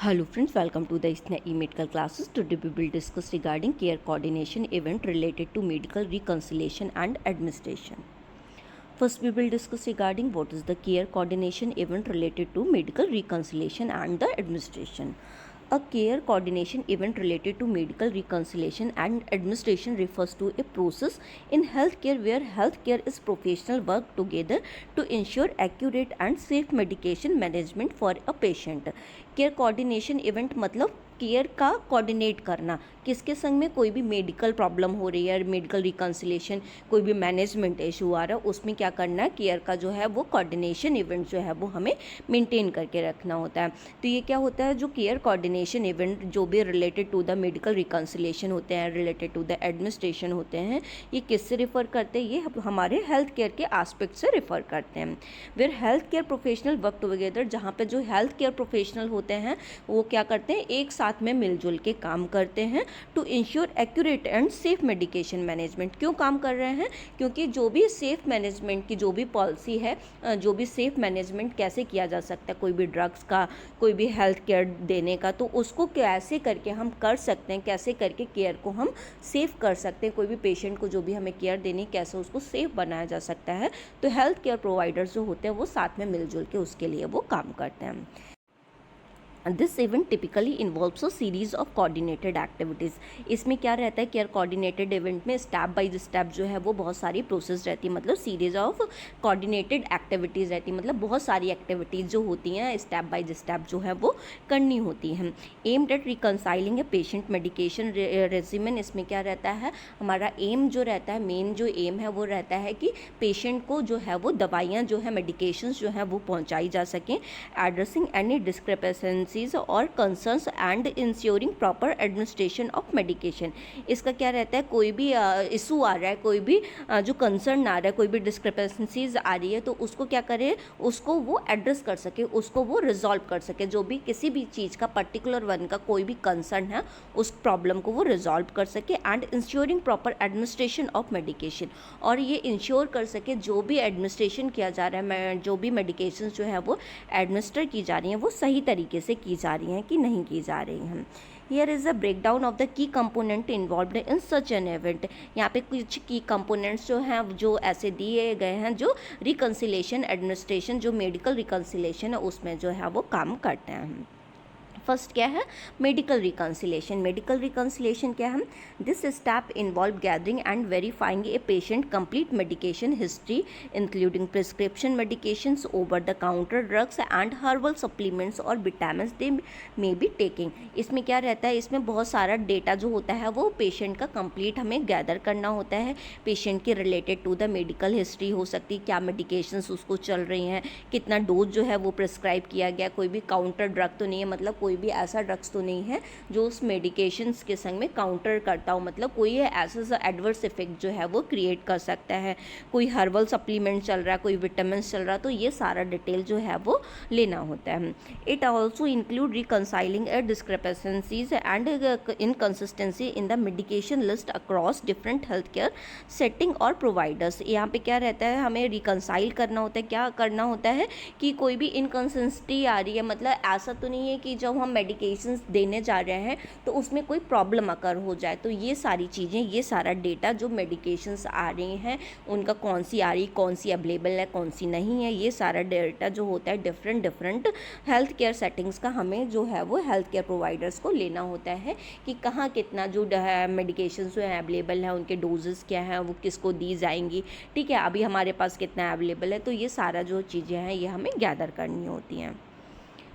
Hello friends, welcome to the ISNA e-medical classes. Today we will discuss regarding care coordination event related to medical reconciliation and administration. First we will discuss regarding what is the care coordination event related to medical reconciliation and the administration. A care coordination event related to medical reconciliation and administration refers to a process in healthcare where healthcare is professional work together to ensure accurate and safe medication management for a patient. Care coordination event मतलब care का coordinate करना, किसके संग में कोई भी medical problem हो रही है, मेडिकल रिकन्सिलेशन, कोई भी मैनेजमेंट इशू आ रहा है, उसमें क्या करना है, केयर का जो है वो कोऑर्डिनेशन इवेंट जो है वो हमें मेंटेन करके रखना होता है. तो ये क्या होता है, जो केयर कोऑर्डिनेशन इवेंट जो भी related to the medical reconciliation होते हैं, रिलेटेड टू द एडमिनिस्ट्रेशन होते हैं, ये किससे रिफ़र करते हैं, ये हमारे हेल्थ केयर के आस्पेक्ट से रिफ़र करते हैं. Where health care professional work together, जहाँ पे जो हेल्थ केयर प्रोफेशनल होते हैं वो क्या करते हैं, एक साथ में मिलजुल के काम करते हैं to ensure accurate and safe medication management. क्यों काम कर रहे हैं, क्योंकि जो भी सेफ मैनेजमेंट की जो भी पॉलिसी है, जो भी सेफ मैनेजमेंट कैसे किया जा सकता है, कोई भी ड्रग्स का, कोई भी हेल्थ केयर देने का, तो उसको कैसे करके हम कर सकते हैं, कैसे करके केयर को हम सेफ कर सकते हैं, कोई भी पेशेंट को जो भी हमें केयर देनी कैसे उसको सेफ बनाया जा सकता है. तो हेल्थ केयर प्रोवाइडर्स जो होते हैं वो साथ में मिलजुल के उसके लिए वो काम करते हैं. This event typically involves a series of coordinated activities. इसमें क्या रहता है, केयर कोऑर्डिनेटेड इवेंट में स्टेप बाय स्टेप जो है वो बहुत सारी प्रोसेस रहती है, मतलब सीरीज ऑफ कोऑर्डिनेटेड एक्टिविटीज़ रहती है, मतलब बहुत सारी एक्टिविटीज़ जो होती हैं स्टेप बाय स्टेप जो है वो करनी होती हैं. Aimed at reconciling a patient medication regimen. इसमें क्या रहता है, हमारा एम जो रहता है, मेन जो एम है वो रहता है कि पेशेंट को जो है वो दवाइयाँ जो है, मेडिकेशंस जो है वो पहुँचाई जा सकें. एड्रेसिंग एनी डिस्क्रिपेंसी और concerns and ensuring proper administration of medication. इसका क्या रहता है, कोई भी इशू आ रहा है, कोई भी जो कंसर्न आ रहा है, कोई भी डिस्क्रिपेंसीज आ रही है, तो उसको क्या करे, उसको वो एड्रेस कर सके, उसको वो रिजॉल्व कर सके. जो भी किसी भी चीज़ का पर्टिकुलर वन का कोई भी कंसर्न है उस प्रॉब्लम को वो रिजॉल्व कर सके. And ensuring proper administration of medication, और ये इंश्योर कर सके जो भी एडमिनिस्ट्रेशन किया जा रहा है, जो भी मेडिकेशन जो है वो एडमिनिस्टर की जा रही हैं वो सही तरीके से की जा रही हैं कि नहीं की जा रही हैं. Here is a breakdown of the key component involved in such an event. यहाँ पे कुछ की कंपोनेंट्स जो हैं जो ऐसे दिए गए हैं जो रिकन्सिलेशन एडमिनिस्ट्रेशन, जो मेडिकल रिकन्सिलेशन है उसमें जो है वो काम करते हैं. फर्स्ट क्या है, मेडिकल रिकन्सिलेशन. मेडिकल रिकन्सिलेशन क्या है, this step involve gathering and verifying a patient complete medication history including prescription medications, over the counter drugs and herbal supplements और vitamins they may be taking. इसमें क्या रहता है, इसमें बहुत सारा डेटा जो होता है वो पेशेंट का कंप्लीट हमें गैदर करना होता है. पेशेंट के related to the medical history हो सकती है, क्या मेडिकेशंस उसको चल रही हैं, कितना डोज जो है वो प्रिस्क्राइब किया गया, कोई भी काउंटर ड्रग तो नहीं है, मतलब कोई भी ऐसा ड्रग्स तो नहीं है जो उस मेडिकेशंस के संग में काउंटर करता हो, मतलब कोई ऐसा एडवर्स इफेक्ट जो है वो क्रिएट कर सकता है, कोई हर्बल सप्लीमेंट चल रहा है, कोई विटामिन चल रहा है, तो ये सारा डिटेल जो है वो लेना होता है. It also include reconciling discrepancies and inconsistency in the medication list across different health care setting और प्रोवाइडर्स. यहाँ पे क्या रहता है, हमें रिकनसाइल करना होता है, क्या करना होता है कि कोई भी इनकन्सिस्टेंसी आ रही है, मतलब ऐसा तो नहीं है कि जब हम मेडिकेशंस देने जा रहे हैं तो उसमें कोई प्रॉब्लम अकर हो जाए. तो ये सारी चीज़ें, ये सारा डेटा जो मेडिकेशंस आ रही हैं उनका कौन सी आ रही, कौन सी अवेलेबल है, कौन सी नहीं है, ये सारा डेटा जो होता है डिफरेंट हेल्थ केयर सेटिंग्स का हमें जो है वो हेल्थ केयर प्रोवाइडर्स को लेना होता है कि कहाँ कितना जो मेडिकेशंस जो है अवेलेबल है, उनके डोजेस क्या हैं, वो किसको दी जाएंगी, ठीक है, अभी हमारे पास कितना अवेलेबल है. तो ये सारा जो चीज़ें हैं ये हमें गैदर करनी होती हैं.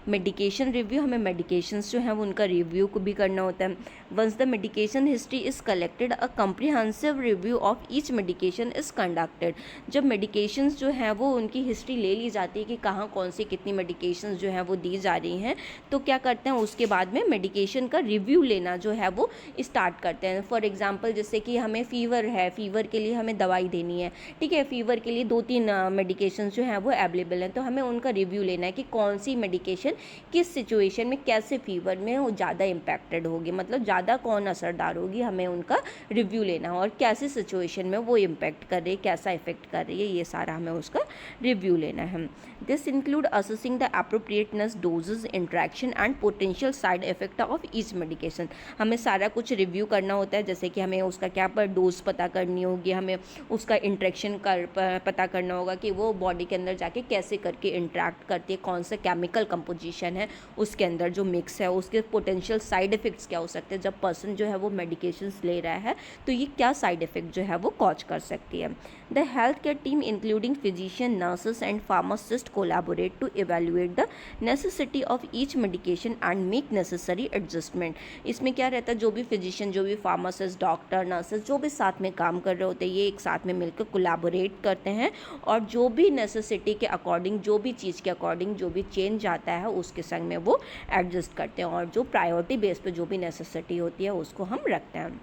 मेडिकेशन रिव्यू, हमें मेडिकेशंस जो हैं वो उनका रिव्यू को भी करना होता है. Once the medication history is collected a comprehensive review of each medication is conducted. जब मेडिकेशंस जो हैं वो उनकी हिस्ट्री ले ली जाती है कि कहाँ कौन सी कितनी मेडिकेशंस जो हैं वो दी जा रही हैं, तो क्या करते हैं उसके बाद में मेडिकेशन का रिव्यू लेना जो है वो स्टार्ट करते हैं. फॉर एग्जाम्पल जैसे कि हमें फ़ीवर है, फ़ीवर के लिए हमें दवाई देनी है, ठीक है, फ़ीवर के लिए 2-3 मेडिकेशंस जो हैं वो अवेलेबल हैं, तो हमें उनका रिव्यू लेना है कि कौन सी मेडिकेशन किस सिचुएशन में कैसे फीवर में वो ज़्यादा इम्पैक्टेड होगी, मतलब ज़्यादा कौन असरदार होगी, हमें उनका रिव्यू लेना है और कैसे सिचुएशन में वो इम्पैक्ट कर रही है, कैसा इफेक्ट कर रही है, ये सारा हमें उसका रिव्यू लेना है। This include assessing the appropriateness, doses, interaction and potential side effect of each medication. हमें सारा कुछ रिव्यू करना होता है, जैसे कि हमें उसका क्या पर डोज पता करनी होगी, हमें उसका इंट्रैक्शन पता करना होगा कि वो बॉडी के अंदर जाके कैसे करके इंट्रैक्ट करती है, कौन सा केमिकल कंपोजिशन है उसके अंदर जो मिक्स है, उसके पोटेंशियल साइड इफ़ेक्ट्स क्या हो सकते हैं। जब पर्सन जो है वो मेडिकेशंस ले रहा है तो ये क्या साइड इफ़ेक्ट जो है वो कॉज कर सकती है। The health care team including physician, nurses and pharmacist collaborate to evaluate the necessity of each medication and make necessary adjustment. इसमें क्या रहता है, जो भी फिजिशियन, जो भी फार्मासिस्ट, डॉक्टर, नर्सेस जो भी साथ में काम कर रहे होते हैं, ये एक साथ में मिलकर कोलैबोरेट करते हैं और जो भी नेसेसिटी के अकॉर्डिंग, जो भी चीज़ के अकॉर्डिंग जो भी चेंज आता है उसके संग में वो एडजस्ट करते हैं और जो प्रायोरिटी बेस पे जो भी नेसेसिटी होती है उसको हम रखते हैं।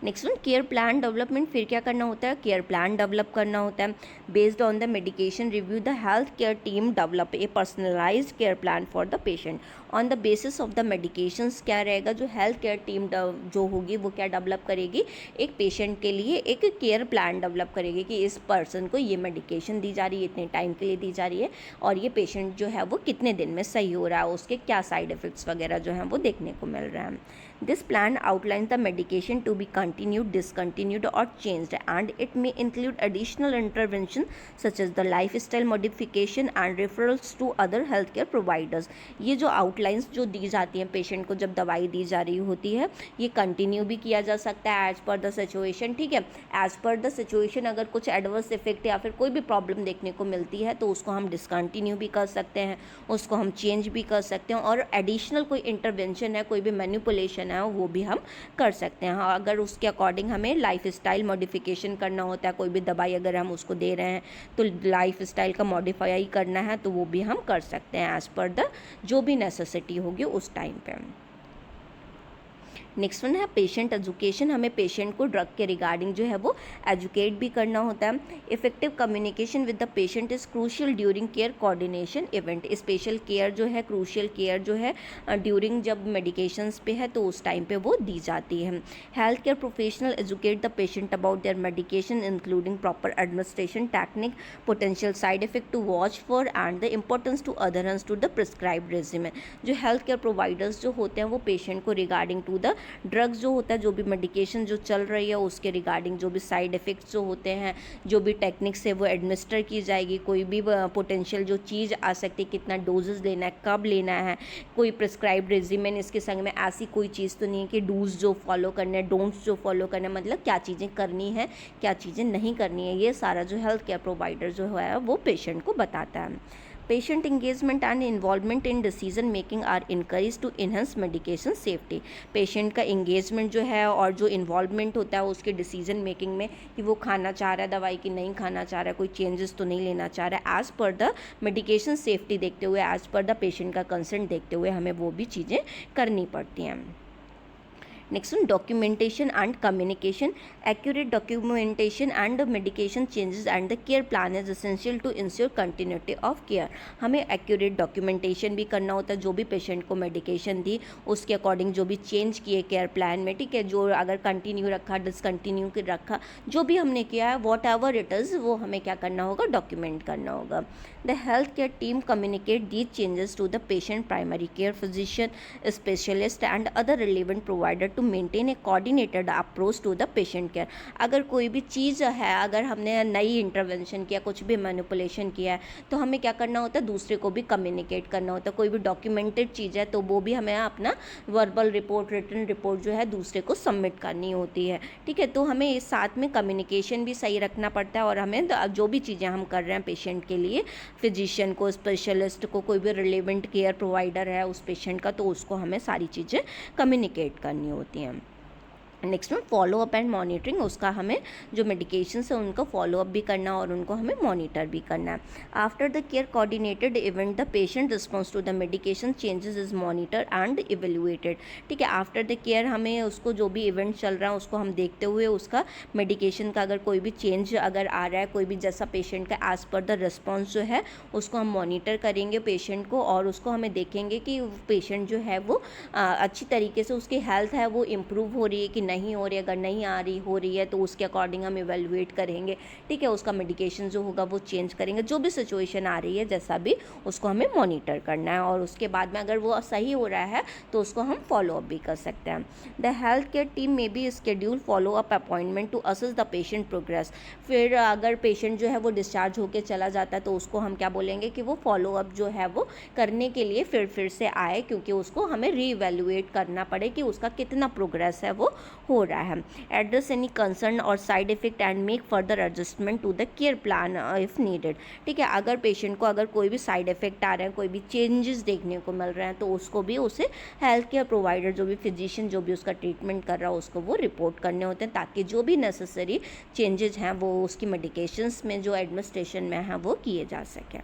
Next one, care plan development. फिर क्या करना होता है, केयर प्लान डेवलप करना होता है। Based on the medication review the health care team develop a personalised care plan for the patient on the basis of the medications. क्या रहेगा, जो हेल्थ केयर टीम जो होगी वो क्या डेवलप करेगी, एक पेशेंट के लिए एक केयर प्लान डेवलप करेगी कि इस पर्सन को ये मेडिकेशन दी जा रही है, इतने टाइम के लिए दी जा रही है और ये पेशेंट जो है वो कितने दिन में सही हो रहा है, उसके क्या साइड इफ़ेक्ट्स वगैरह जो हैं वो देखने को मिल रहा है। This plan outlines the medication to be continued, discontinued or changed, and it may include additional intervention such as the lifestyle modification and referrals to other healthcare providers. ये जो outlines जो दी जाती हैं पेशेंट को जब दवाई दी जा रही होती है, ये कंटिन्यू भी किया जा सकता है एज पर द सिचुएशन। ठीक है, एज पर द सिचुएशन अगर कुछ एडवर्स इफेक्ट या फिर कोई भी प्रॉब्लम देखने को मिलती है तो उसको हम डिसकंटिन्यू भी कर सकते हैं, उसको हम चेंज भी कर सकते हैं और एडिशनल कोई इंटरवेंशन है, कोई भी मैनिपुलेशन है वो भी हम कर सकते हैं। हाँ, अगर उसके अकॉर्डिंग हमें लाइफ स्टाइल मॉडिफिकेशन करना होता है, कोई भी दवाई अगर हम उसको दे रहे हैं तो लाइफ स्टाइल का मॉडिफाई करना है तो वो भी हम कर सकते हैं एज पर द जो भी नेसेसिटी होगी उस टाइम पे। नेक्स्ट वन है पेशेंट एजुकेशन। हमें पेशेंट को ड्रग के रिगार्डिंग जो है वो एजुकेट भी करना होता है। Effective communication with the patient is crucial during care coordination event. Special care जो है, क्रूशियल केयर जो है ड्यूरिंग जब मेडिकेशंस पे है तो उस टाइम पे वो दी जाती है। Health care professional educate the patient about their medication including proper administration technique, potential side effect to watch for and the importance to adherence to the prescribed regimen. जो हेल्थ केयर प्रोवाइडर्स जो होते हैं वो patient को regarding to the drugs जो होता है, जो भी मेडिकेशन जो चल रही है उसके रिगार्डिंग जो भी साइड इफ़ेक्ट्स जो होते हैं, जो भी टेक्निक से वो एडमिनिस्टर की जाएगी, कोई भी पोटेंशियल जो चीज़ आ सकती है, कितना डोजेस लेना है, कब लेना है, कोई प्रिस्क्राइब्ड रेजिमेन इसके संग में ऐसी कोई चीज़ तो नहीं है कि डूज जो फॉलो करने हैं, डोंट्स जो फॉलो करने हैं, मतलब क्या चीज़ें करनी है क्या चीज़ें नहीं करनी है, ये सारा जो हेल्थ केयर प्रोवाइडर जो है वो पेशेंट को बताता है। Patient engagement and involvement in decision making are encouraged to enhance medication safety. Patient का इंगेजमेंट जो है और जो इन्वॉल्वमेंट होता है उसके डिसीजन मेकिंग में कि वो खाना चाह रहा है दवाई की नहीं खाना चाह रहा है, कोई चेंजेस तो नहीं लेना चाह रहा है, as per the medication safety देखते हुए, एज़ पर द पेशेंट का कंसेंट देखते हुए हमें वो भी चीज़ें करनी पड़ती हैं। Next one, documentation and communication. Accurate documentation and medication changes and the care plan is essential to ensure continuity of care. हमें एक्यूरेट डॉक्यूमेंटेशन भी करना होता है, जो भी पेशेंट को मेडिकेशन दी उसके अकॉर्डिंग जो भी चेंज किए केयर प्लान में, ठीक है, जो अगर कंटिन्यू रखा, डिसकंटिन्यू रखा, जो भी हमने किया है वॉट एवर इट इज़ वो हमें क्या करना होगा, डॉक्यूमेंट करना होगा। The health care team communicate these changes to the patient, primary care physician, specialist and other relevant provider to maintain a coordinated approach to the patient care. अगर कोई भी चीज़ है, अगर हमने नई इंटरवेंशन किया, कुछ भी मैनिपुलेशन किया है तो हमें क्या करना होता है, दूसरे को भी कम्युनिकेट करना होता है। कोई भी डॉक्यूमेंटेड चीज़ है तो वो भी हमें अपना वर्बल रिपोर्ट, रिटन रिपोर्ट जो है दूसरे को सबमिट करनी होती है, ठीक है। तो हमें इस साथ में कम्युनिकेशन भी सही रखना पड़ता है और हमें जो भी चीज़ें हम कर रहे हैं पेशेंट के लिए, फिजिशियन को, स्पेशलिस्ट को, कोई भी रिलेवेंट केयर प्रोवाइडर है उस पेशेंट का, तो उसको हमें सारी चीज़ें कम्युनिकेट करनी होती हैं। नेक्स्ट में फॉलो अप एंड मॉनिटरिंग, उसका हमें जो मेडिकेशंस है उनको फॉलो अप भी करना और उनको हमें मॉनिटर भी करना है। After the care coordinated event the patient response to the medication changes is monitor and evaluated. ठीक है, आफ्टर द केयर हमें उसको जो भी इवेंट चल रहा है उसको हम देखते हुए उसका मेडिकेशन का अगर कोई भी चेंज अगर आ रहा है, कोई भी जैसा पेशेंट का एज पर द रिस्पॉन्स जो है उसको हम मॉनिटर करेंगे पेशेंट को, और उसको हमें देखेंगे कि पेशेंट जो है वो अच्छी तरीके से उसकी हेल्थ है वो इम्प्रूव हो रही है कि नहीं हो रही है। अगर नहीं आ रही हो रही है तो उसके अकॉर्डिंग हम इवेलुएट करेंगे। ठीक है, उसका मेडिकेशन जो होगा वो चेंज करेंगे, जो भी सिचुएशन आ रही है जैसा भी उसको हमें मॉनिटर करना है, और उसके बाद में अगर वो सही हो रहा है तो उसको हम फॉलो अप भी कर सकते हैं। द हेल्थ केयर टीम में be schedule follow up appointment to assess the patient progress. फिर अगर पेशेंट जो है वो डिस्चार्ज होकर चला जाता है तो उसको हम क्या बोलेंगे कि वो फॉलो अप जो है वो करने के लिए फिर से आए, क्योंकि उसको हमें रीइवैल्यूएट करना पड़े कि उसका कितना प्रोग्रेस है वो हो रहा है। Address any concern or side effect and make further adjustment to the care plan if needed. ठीक है, अगर पेशेंट को अगर कोई भी साइड इफेक्ट आ रहे हैं, कोई भी चेंजेस देखने को मिल रहे हैं तो उसको भी उसे हेल्थ केयर प्रोवाइडर जो भी फिजिशियन जो भी उसका ट्रीटमेंट कर रहा है उसको वो रिपोर्ट करने होते हैं, ताकि जो भी नेसेसरी चेंजेस हैं वो उसकी मेडिकेशंस में जो एडमिनिस्ट्रेशन में हैं वो किए जा सकें।